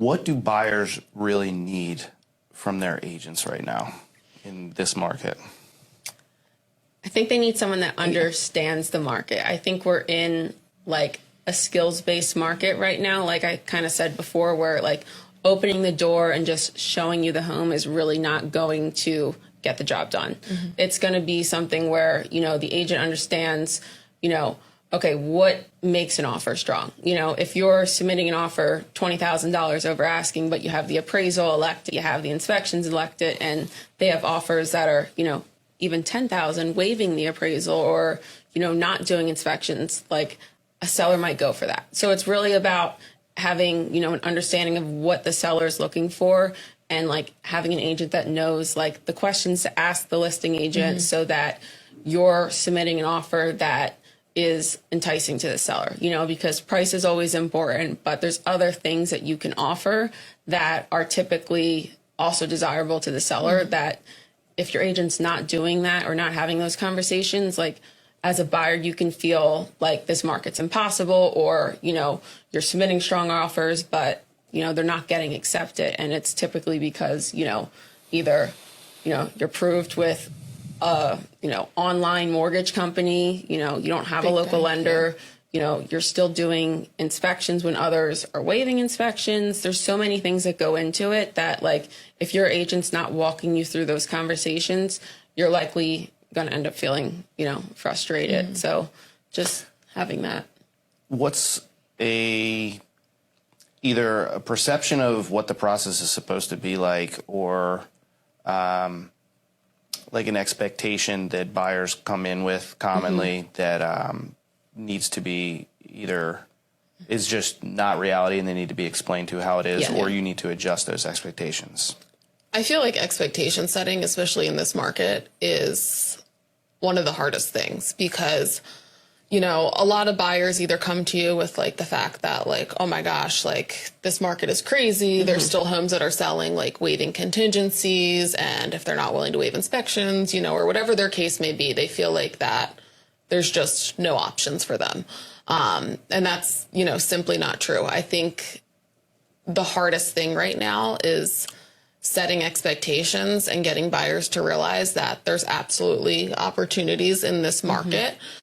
What do buyers really need from their agents right now in this market? I think they need someone that understands the market. I think we're in like a skills-based market right now, like I kind of said before, where like opening the door and just showing you the home is really not going to get the job done. It's going to be something where, you know, the agent understands, you know, okay, what makes an offer strong? You know, if you're submitting an offer $20,000 over asking, but you have the appraisal elected, you have the inspections elected, and they have offers that are, you know, even 10,000 waiving the appraisal or, you know, not doing inspections, like a seller might go for that. So it's really about having, you know, an understanding of what the seller is looking for and like having an agent that knows like the questions to ask the listing agent so that you're submitting an offer that is enticing to the seller, you know, because price is always important, but there's other things that you can offer that are typically also desirable to the seller that if your agent's not doing that or not having those conversations, like as a buyer, you can feel like this market's impossible or, you know, you're submitting strong offers, but, you know, they're not getting accepted. And it's typically because, you know, either, you know, you're approved with you know, online mortgage company, you know, you don't have a local lender, you know, you're still doing inspections when others are waiving inspections. There's so many things that go into it that like, if your agent's not walking you through those conversations, you're likely going to end up feeling, you know, frustrated. So just having that. What's either a perception of what the process is supposed to be like or, like an expectation that buyers come in with commonly that needs to be either is just not reality and they need to be explained to how it is, or you need to adjust those expectations? I feel like expectation setting, especially in this market, is one of the hardest things because, you know, a lot of buyers either come to you with like the fact that like, oh my gosh, like this market is crazy. There's still homes that are selling like waiving contingencies. And if they're not willing to waive inspections, you know, or whatever their case may be, they feel like that there's just no options for them. And that's, you know, simply not true. I think the hardest thing right now is setting expectations and getting buyers to realize that there's absolutely opportunities in this market.